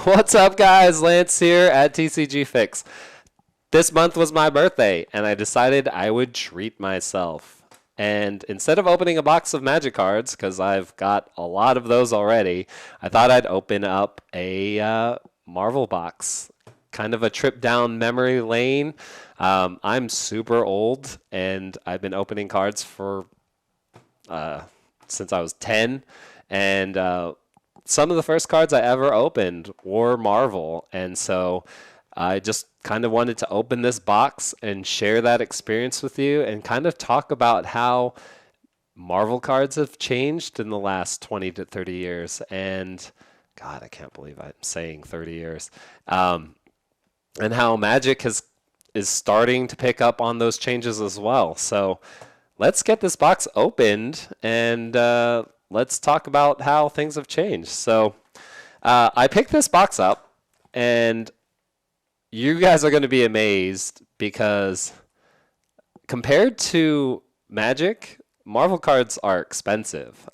What's up, guys? Lance here at TCG Fix. This month was my birthday, and I decided I would treat myself. And instead of opening a box of Magic cards, because I've got a lot of those already, I thought I'd open up a Marvel box. Kind of a trip down memory lane. I'm super old, and I've been opening cards for since I was 10, and some of the first cards I ever opened were Marvel, and so I just kind of wanted to open this box and share that experience with you and kind of talk about how Marvel cards have changed in the last 20 to 30 years. And God, I can't believe I'm saying 30 years. And how Magic is starting to pick up on those changes as well. So let's get this box opened and let's talk about how things have changed. So I picked this box up, and you guys are going to be amazed because compared to Magic, Marvel cards are expensive.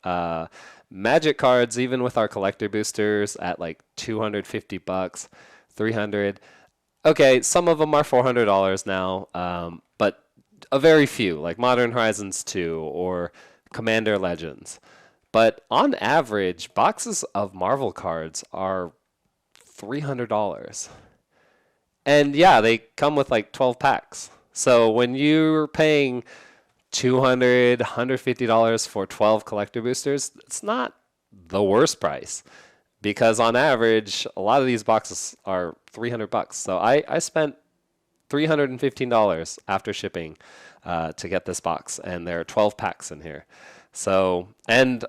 Magic cards, even with our collector boosters at like 250 bucks, 300. Okay, some of them are $400 now, but a very few, like Modern Horizons 2 or Commander Legends. But on average, boxes of Marvel cards are $300. And yeah, they come with like 12 packs. So when you're paying $200, $150 for 12 collector boosters, it's not the worst price. Because on average, a lot of these boxes are 300 bucks. So I spent $315 after shipping to get this box, and there are 12 packs in here. So, and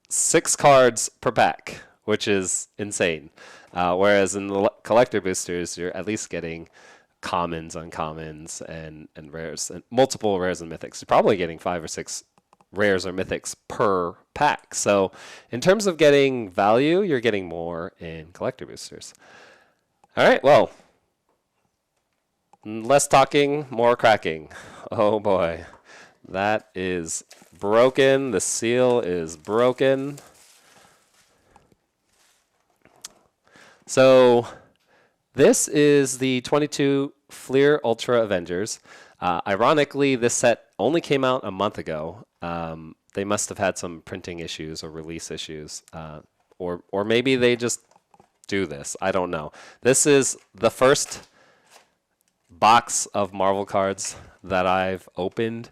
6 cards per pack, which is insane. Whereas in the collector boosters, you're at least getting commons, uncommons, and rares, and multiple rares and mythics. You're probably getting 5 or 6 rares or mythics per pack. So in terms of getting value, you're getting more in collector boosters. All right, well, less talking, more cracking. Oh boy, that is broken. The seal is broken. So this is the 22 Fleer Ultra Avengers. Ironically, this set only came out a month ago. They must have had some printing issues or release issues, or maybe they just do this. I don't know. This is the first box of Marvel cards that I've opened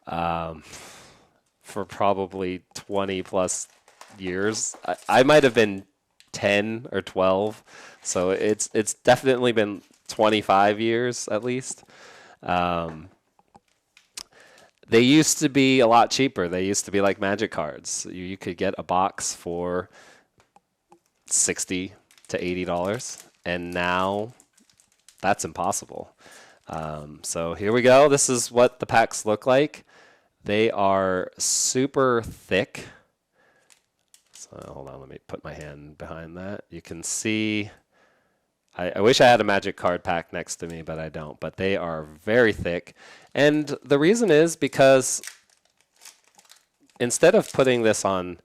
for probably 20 plus years. I might have been 10 or 12, so it's definitely been 25 years at least. They used to be a lot cheaper. They used to be like Magic cards. You could get a box for $60 to $80, and now that's impossible. So here we go. This is what the packs look like. They are super thick. So hold on, let me put my hand behind that. You can see, I wish I had a Magic card pack next to me, but I don't. But they are very thick. And the reason is because instead of putting this on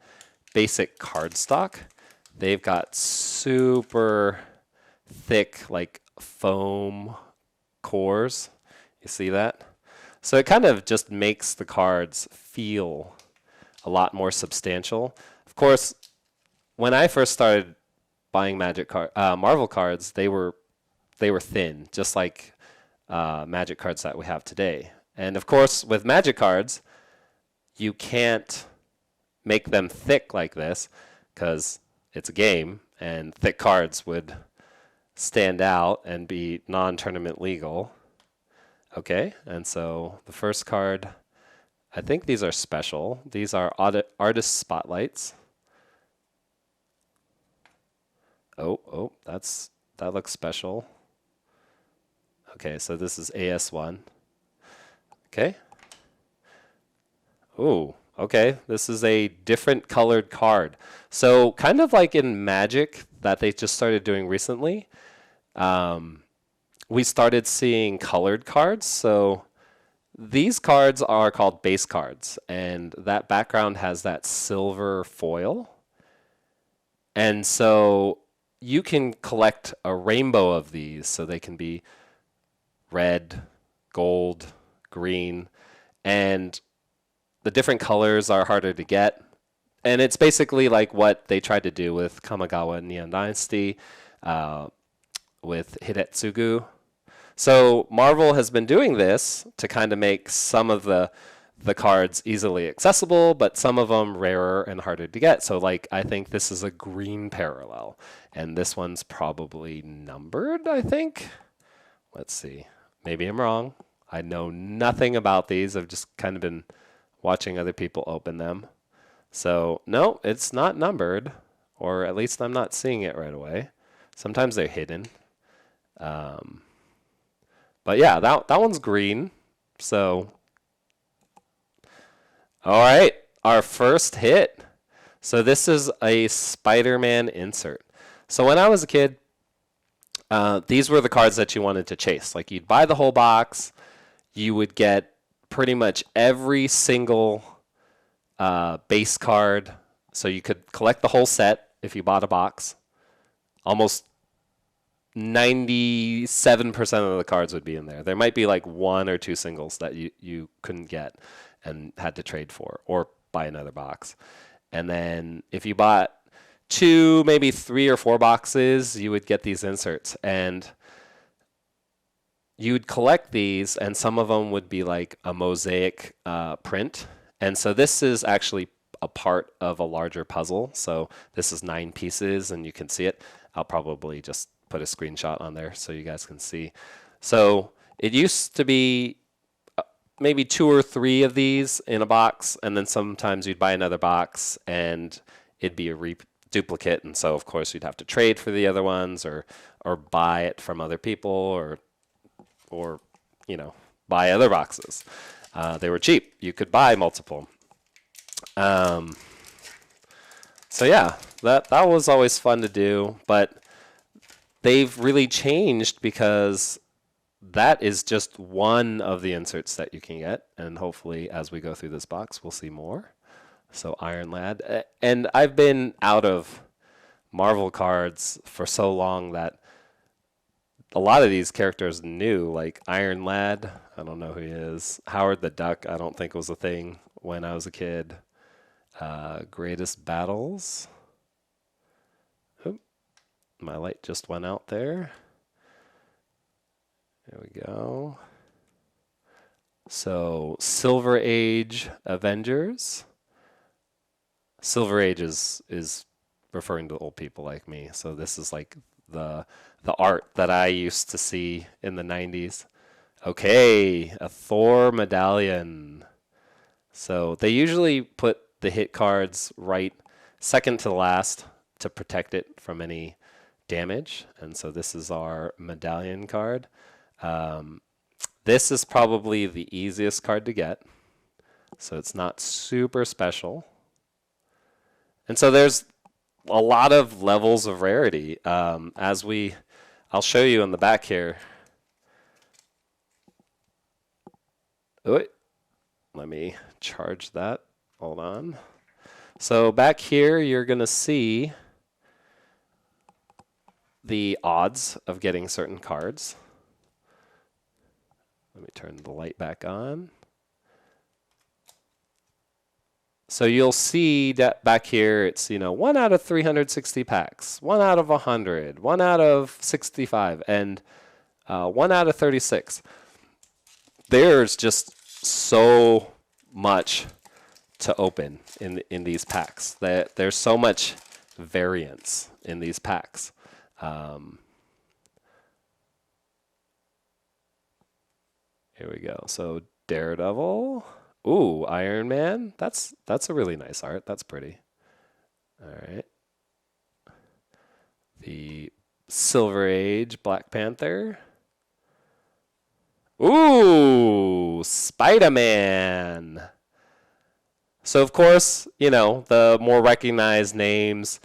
basic cardstock, they've got super thick, like foam cores. You see that? So it kind of just makes the cards feel a lot more substantial. Of course, when I first started buying Marvel cards, they were thin, just like Magic cards that we have today. And of course, with Magic cards, you can't make them thick like this because it's a game, and thick cards would stand out and be non-tournament legal. Okay, and so the first card, I think these are special. These are artist spotlights. Oh, that looks special. Okay, so this is AS1. Okay. Oh, okay. This is a different colored card. So kind of like in Magic that they just started doing recently, we started seeing colored cards. So these cards are called base cards, and that background has that silver foil. And so you can collect a rainbow of these, so they can be red, gold, green, and the different colors are harder to get. And it's basically like what they tried to do with Kamigawa Neon Dynasty, uh, with Hidetsugu. So Marvel has been doing this to kind of make some of the cards easily accessible, but some of them rarer and harder to get. So like I think this is a green parallel, and this one's probably numbered, I think. Let's see. Maybe I'm wrong. I know nothing about these. I've just kind of been watching other people open them. So no, it's not numbered, or at least I'm not seeing it right away. Sometimes they're hidden. But yeah, that one's green. So, all right, our first hit. So this is a Spider-Man insert. So when I was a kid, these were the cards that you wanted to chase. Like you'd buy the whole box, you would get pretty much every single base card. So you could collect the whole set if you bought a box. Almost 97% of the cards would be in there. There might be like one or two singles that you couldn't get and had to trade for or buy another box. And then if you bought two, maybe 3 or 4 boxes, you would get these inserts. And you would collect these, and some of them would be like a mosaic print. And so this is actually a part of a larger puzzle. So this is 9 pieces, and you can see it. I'll probably just put a screenshot on there so you guys can see. So it used to be maybe 2 or 3 of these in a box, and then sometimes you'd buy another box and it'd be a duplicate, and so of course you'd have to trade for the other ones or buy it from other people or you know, buy other boxes. They were cheap. You could buy multiple. So yeah, that was always fun to do, but they've really changed because that is just one of the inserts that you can get, and hopefully as we go through this box we'll see more. So Iron Lad, and I've been out of Marvel cards for so long that a lot of these characters new, like Iron Lad, I don't know who he is. Howard the Duck, I don't think was a thing when I was a kid. Greatest Battles. Oop, my light just went out there. There we go. So Silver Age Avengers. Silver Age is referring to old people like me. So this is like the art that I used to see in the 90s. Okay, a Thor medallion. So they usually put the hit cards right second to the last to protect it from any damage. And so this is our medallion card. This is probably the easiest card to get. So it's not super special. And so there's a lot of levels of rarity. I'll show you in the back here. Oh, let me charge that. Hold on. So back here, you're going to see the odds of getting certain cards. Let me turn the light back on. So you'll see that back here, it's 1 out of 360 packs, 1 out of 100, 1 out of 65, and 1 out of 36. There's just so much to open in these packs. There's so much variance in these packs. Here we go. So Daredevil. Ooh, Iron Man. That's a really nice art. That's pretty. All right. The Silver Age Black Panther. Ooh, Spider-Man. So of course, the more recognized names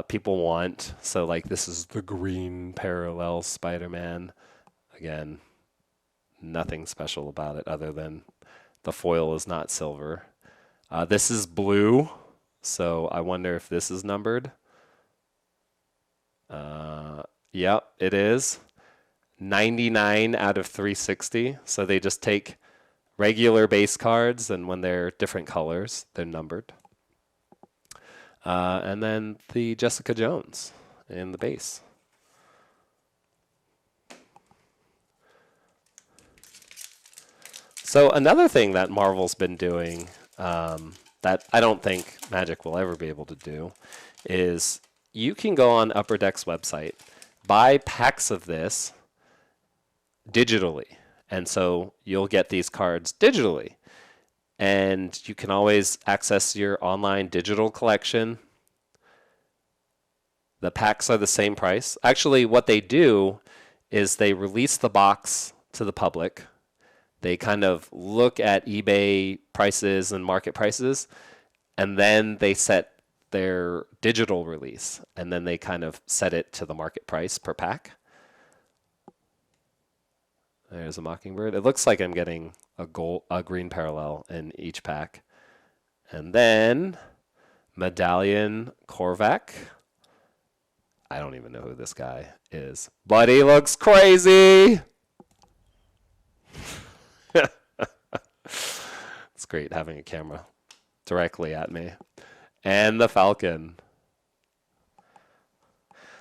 people want. So like this is the green parallel Spider-Man. Again, nothing special about it other than the foil is not silver. This is blue, so I wonder if this is numbered. Yep, it is 99 out of 360. So they just take regular base cards, and when they're different colors, they're numbered. And then the Jessica Jones in the base. So another thing that Marvel's been doing that I don't think Magic will ever be able to do is you can go on Upper Deck's website, buy packs of this digitally. And so you'll get these cards digitally. And you can always access your online digital collection. The packs are the same price. Actually, what they do is they release the box to the public. They kind of look at eBay prices and market prices, and then they set their digital release, and then they kind of set it to the market price per pack. There's a Mockingbird. It looks like I'm getting a green parallel in each pack. And then Medallion Korvac. I don't even know who this guy is, but he looks crazy. It's great having a camera directly at me. And the Falcon.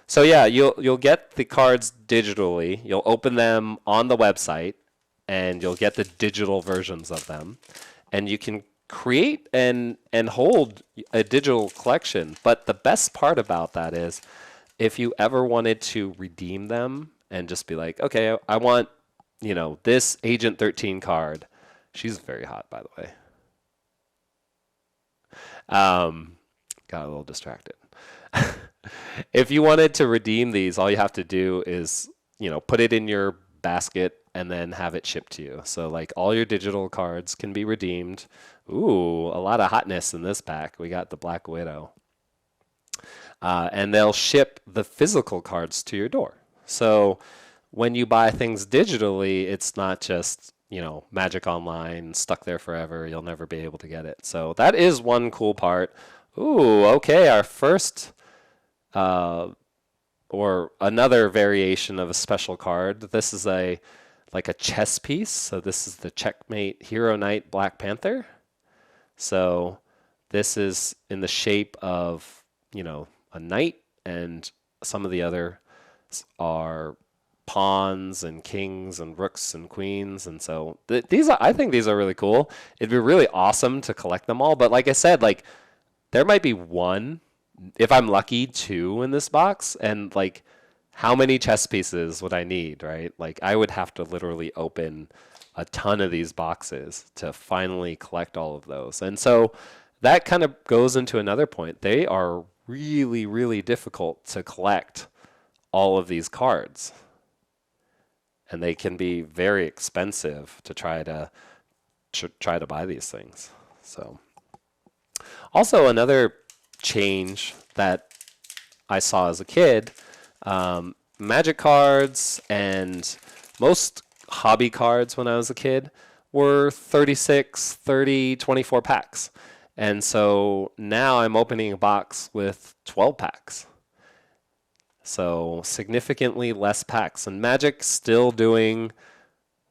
So yeah, you'll get the cards digitally. You'll open them on the website, and you'll get the digital versions of them, and you can create and hold a digital collection. But the best part about that is, if you ever wanted to redeem them and just be like, okay, I want, this Agent 13 card. She's very hot, by the way. Got a little distracted. If you wanted to redeem these, all you have to do is, put it in your basket and then have it shipped to you. So like all your digital cards can be redeemed. Ooh, a lot of hotness in this pack. We got the Black Widow. And they'll ship the physical cards to your door. So when you buy things digitally, it's not just, Magic Online, stuck there forever. You'll never be able to get it. So that is one cool part. Ooh, okay, our first or another variation of a special card. This is like a chess piece. So this is the Checkmate Hero Knight Black Panther. So this is in the shape of, a knight, and some of the other are pawns and kings and rooks and queens. And so I think these are really cool. It'd be really awesome to collect them all. But like I said, like there might be one, if I'm lucky, two in this box. And like, how many chess pieces would I need, right? Like I would have to literally open a ton of these boxes to finally collect all of those. And so that kind of goes into another point. They are really, really difficult to collect all of these cards. And they can be very expensive to try to buy these things. So also another change that I saw as a kid, Magic cards and most hobby cards when I was a kid were 36, 30, 24 packs. And so now I'm opening a box with 12 packs. So significantly less packs. And Magic's still doing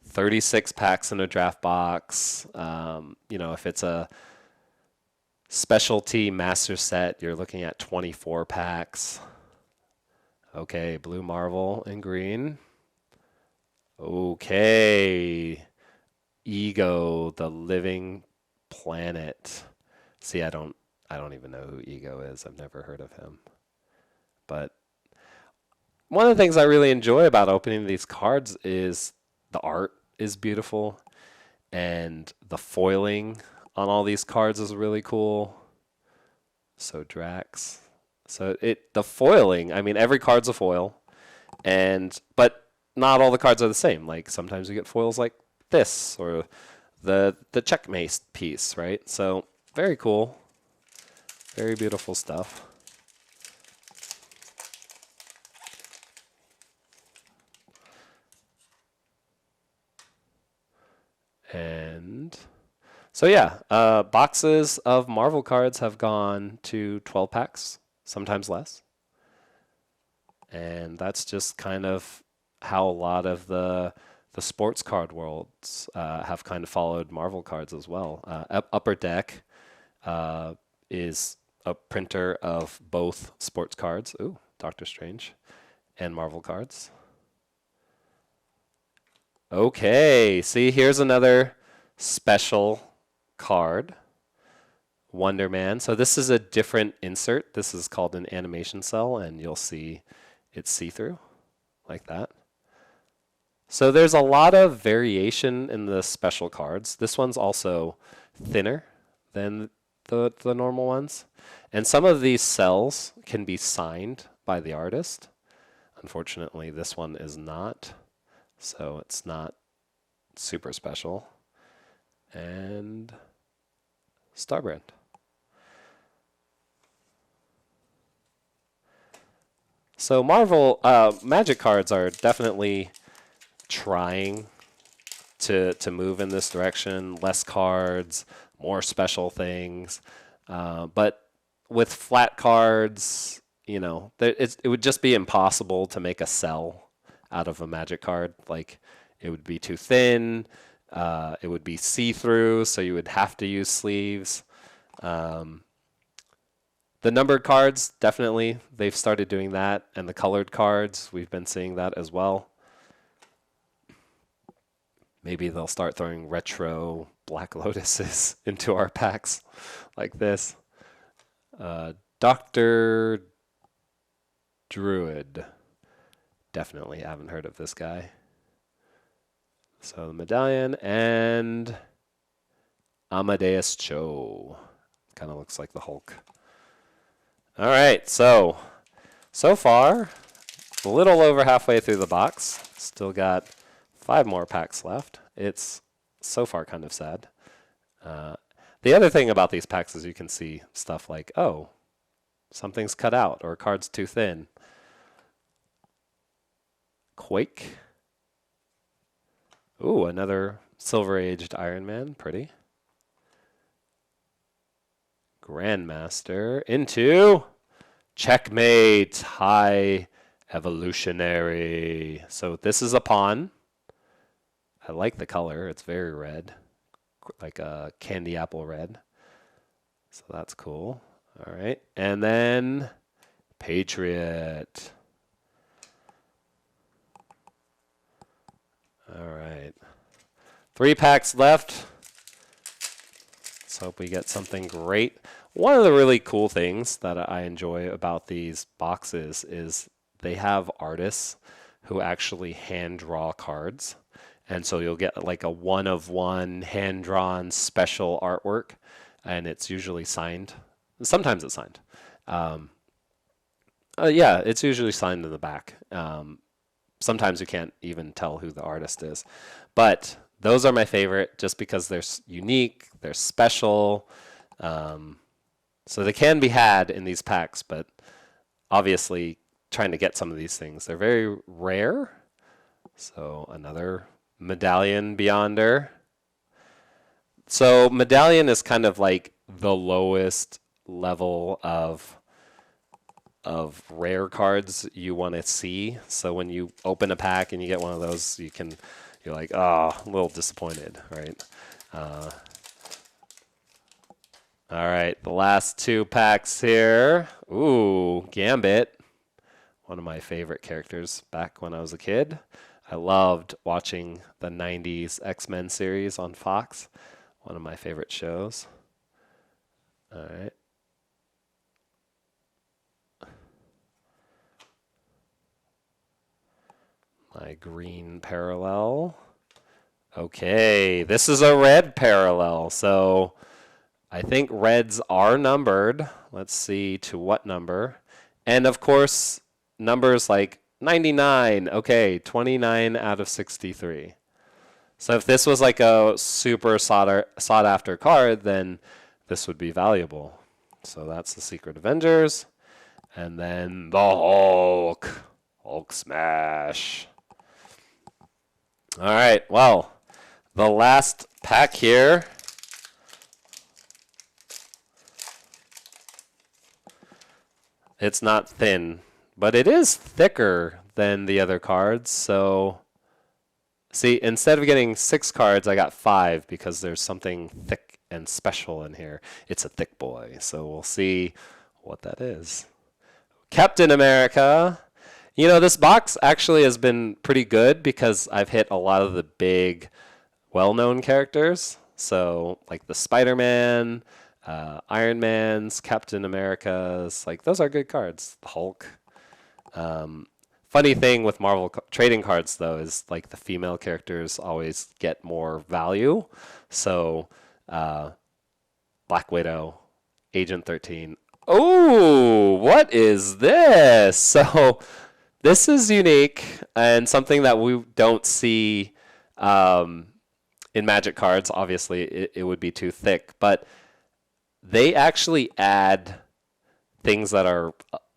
36 packs in a draft box. If it's a specialty master set, you're looking at 24 packs. Okay, blue Marvel in green. Okay. Ego, the living planet. See, I don't even know who Ego is. I've never heard of him. But one of the things I really enjoy about opening these cards is the art is beautiful, and the foiling on all these cards is really cool. So Drax. So the foiling, I mean, every card's a foil, but not all the cards are the same. Like sometimes you get foils like this or the checkmate piece, right? So very cool, very beautiful stuff. And so yeah, boxes of Marvel cards have gone to 12 packs, sometimes less. and that's just kind of how a lot of the sports card worlds have kind of followed Marvel cards as well. Upper Deck is a printer of both sports cards, ooh, Doctor Strange, and Marvel cards. Okay, see, here's another special card, Wonder Man. So this is a different insert. This is called an animation cell, and you'll see it's see-through like that. So there's a lot of variation in the special cards. This one's also thinner than the normal ones. And some of these cells can be signed by the artist. Unfortunately, this one is not. So it's not super special. And Starbrand. So Marvel Magic cards are definitely trying to move in this direction. Less cards, more special things. But with flat cards, you know, it would just be impossible to make a cell out of a Magic card. Like, it would be too thin. It would be see-through, so you would have to use sleeves. The numbered cards, definitely, they've started doing that. And the colored cards, we've been seeing that as well. Maybe they'll start throwing retro Black Lotuses into our packs like this. Dr. Druid. Definitely haven't heard of this guy. So the medallion and Amadeus Cho. Kind of looks like the Hulk. All right, so far, a little over halfway through the box. Still got 5 more packs left. It's so far kind of sad. The other thing about these packs is you can see stuff like, oh, something's cut out or a card's too thin. Quake. Ooh, another silver-aged Iron Man. Pretty. Grandmaster into Checkmate High Evolutionary. So this is a pawn. I like the color. It's very red, like a candy apple red. So that's cool. All right. And then Patriot. All right. 3 packs left. Let's hope we get something great. One of the really cool things that I enjoy about these boxes is they have artists who actually hand draw cards. And so you'll get like a one-of-one hand-drawn special artwork, and it's usually signed. Sometimes it's signed. Yeah, it's usually signed in the back. Sometimes you can't even tell who the artist is. But those are my favorite just because they're unique, they're special. So they can be had in these packs, but obviously trying to get some of these things. They're very rare. So another Medallion Beyonder. So Medallion is kind of like the lowest level of rare cards you want to see. So when you open a pack and you get one of those, you're like, oh, a little disappointed, right? All right, the last 2 packs here. Ooh, Gambit, one of my favorite characters back when I was a kid. I loved watching the 90s X-Men series on Fox, one of my favorite shows. All right. My green parallel. Okay, this is a red parallel. So I think reds are numbered. Let's see to what number. And of course, numbers like 99. Okay, 29 out of 63. So if this was like a super sought after card, then this would be valuable. So that's the Secret Avengers. And then the Hulk. Hulk smash. All right, well, the last pack here. It's not thin, but it is thicker than the other cards. So see, instead of getting 6 cards, I got 5 because there's something thick and special in here. It's a thick boy. So we'll see what that is. Captain America. You know, this box actually has been pretty good because I've hit a lot of the big, well-known characters. So like the Spider-Man, Iron Man's, Captain America's, like those are good cards. The Hulk. Funny thing with Marvel trading cards though is like the female characters always get more value. So Black Widow, Agent 13. Oh, what is this? So this is unique and something that we don't see in Magic cards. Obviously, it would be too thick, but they actually add things that are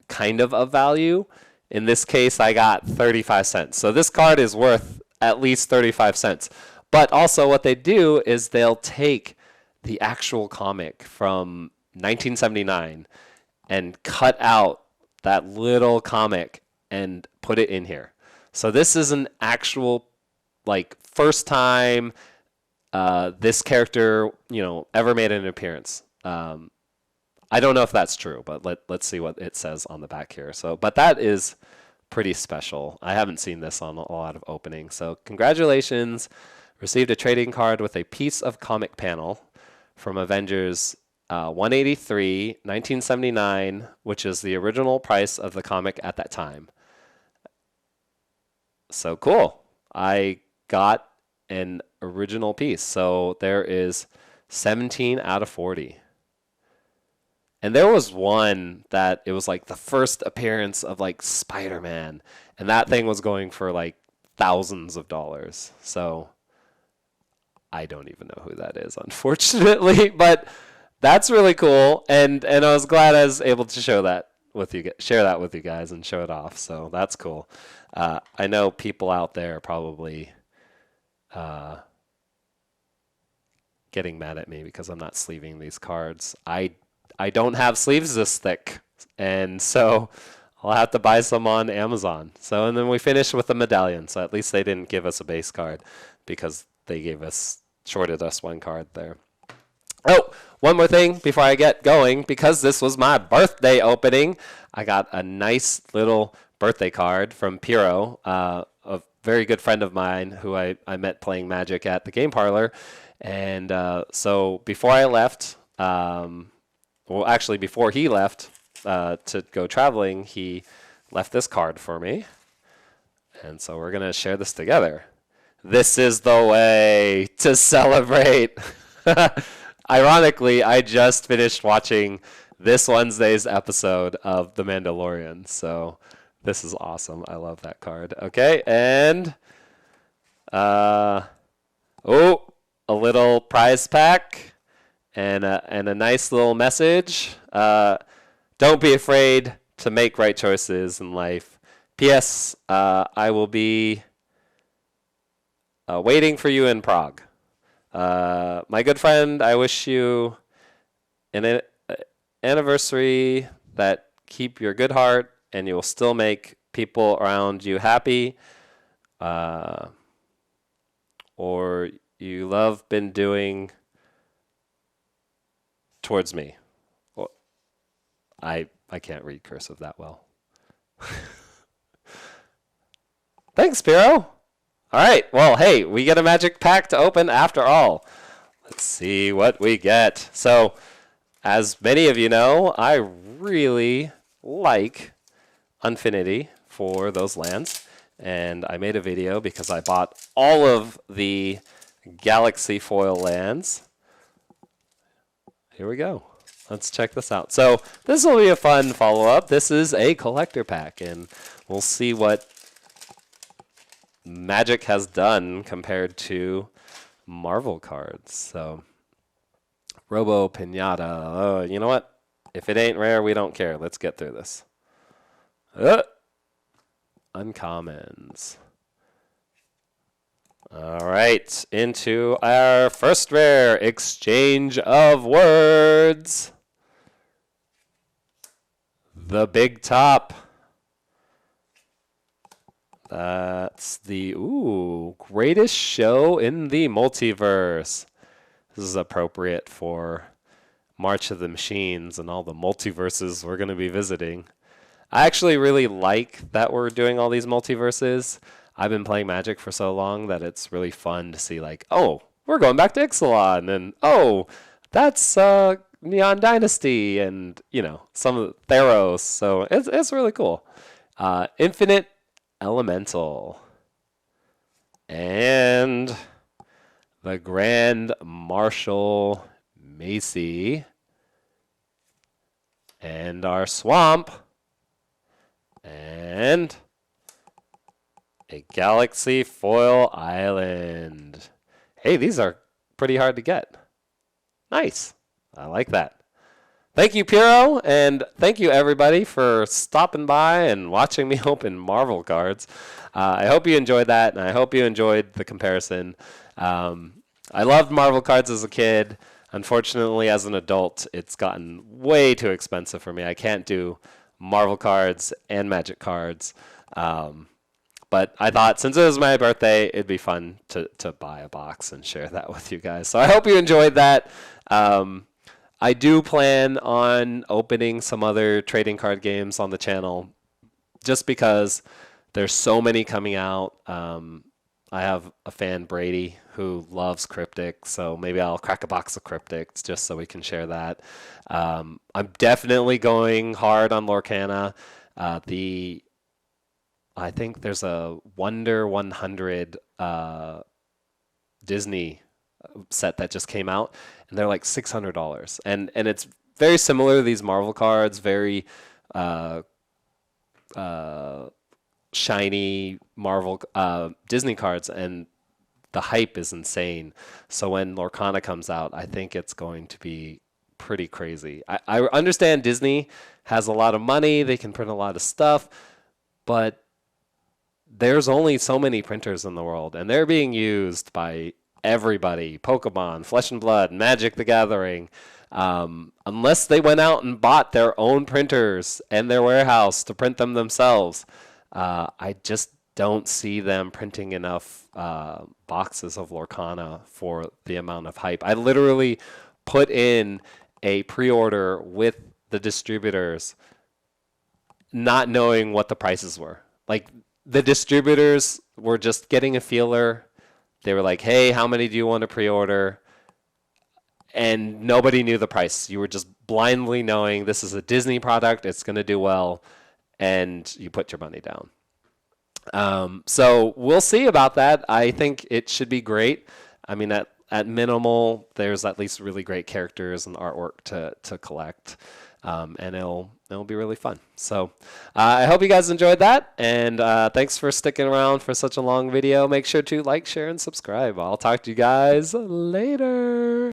kind of value. In this case, I got 35 cents. So this card is worth at least 35 cents. But also what they do is they'll take the actual comic from 1979 and cut out that little comic and put it in here. So this is an actual, like, first time this character, ever made an appearance. I don't know if that's true, but let's see what it says on the back here. So, but that is pretty special. I haven't seen this on a lot of openings. So congratulations. Received a trading card with a piece of comic panel from Avengers 183, 1979, which is the original price of the comic at that time. So cool. I got an original piece. So there is 17 out of 40. And there was one that it was like the first appearance of like Spider-Man, and that thing was going for like thousands of dollars. So I don't even know who that is, unfortunately, but that's really cool. And I was glad I was able to share that with you guys and show it off. So that's cool. I know people out there are probably getting mad at me because I'm not sleeving these cards. I don't have sleeves this thick, and so I'll have to buy some on Amazon. So, and then we finished with a medallion. So at least they didn't give us a base card because they shorted us one card there. Oh, one more thing before I get going, because this was my birthday opening, I got a nice little birthday card from Piro, a very good friend of mine who I met playing Magic at the game parlor. And so before I left, well, actually, before he left to go traveling, he left this card for me. And so we're going to share this together. This is the way to celebrate. Ironically, I just finished watching this Wednesday's episode of The Mandalorian. So this is awesome. I love that card. Okay, and a little prize pack. And a nice little message. Don't be afraid to make right choices in life. P.S. I will be waiting for you in Prague. My good friend, I wish you an anniversary that keep your good heart and you will still make people around you happy. Or you love been doing towards me. Well, I can't read cursive that well. Thanks, Piro. All right. Well, hey, we get a magic pack to open after all. Let's see what we get. So, as many of you know, I really like Unfinity for those lands. And I made a video because I bought all of the Galaxy foil lands. Here we go. Let's check this out. So this will be a fun follow-up. This is a collector pack, and we'll see what Magic has done compared to Marvel cards. So Robo Pinata. Oh, you know what? If it ain't rare, we don't care. Let's get through this. Uncommons. All right, into our first rare, Exchange of Words. The Big Top. That's the greatest show in the multiverse. This is appropriate for March of the Machines and all the multiverses we're going to be visiting. I actually really like that we're doing all these multiverses. I've been playing Magic for so long that it's really fun to see, like, oh, we're going back to Ixalan, and oh, that's Neon Dynasty, and some of Theros. So it's really cool. Infinite Elemental and the Grand Marshal Macy and our Swamp and a Galaxy Foil Island. Hey, these are pretty hard to get. Nice. I like that. Thank you, Piro, and thank you, everybody, for stopping by and watching me open Marvel cards. I hope you enjoyed that, and I hope you enjoyed the comparison. I loved Marvel cards as a kid. Unfortunately, as an adult, it's gotten way too expensive for me. I can't do Marvel cards and Magic cards. But I thought since it was my birthday, it'd be fun to buy a box and share that with you guys. So I hope you enjoyed that. I do plan on opening some other trading card games on the channel just because there's so many coming out. I have a fan, Brady, who loves Cryptic, so maybe I'll crack a box of Cryptics just so we can share that. I'm definitely going hard on Lorcana. I think there's a Wonder 100 Disney set that just came out, and they're like $600. And it's very similar to these Marvel cards, very shiny Marvel Disney cards, and the hype is insane. So when Lorcana comes out, I think it's going to be pretty crazy. I understand Disney has a lot of money, they can print a lot of stuff, but there's only so many printers in the world, and they're being used by everybody. Pokemon, Flesh and Blood, Magic the Gathering. Unless they went out and bought their own printers and their warehouse to print them themselves, I just don't see them printing enough boxes of Lorcana for the amount of hype. I literally put in a pre-order with the distributors not knowing what the prices were. Like, the distributors were just getting a feeler. They were like, hey, how many do you want to pre-order? And nobody knew the price. You were just blindly knowing this is a Disney product, it's going to do well, and you put your money down. So we'll see about that. I think it should be great. I mean, at minimal, there's at least really great characters and artwork to collect. And it'll be really fun. So I hope you guys enjoyed that, and thanks for sticking around for such a long video. Make sure to like, share, and subscribe. I'll talk to you guys later.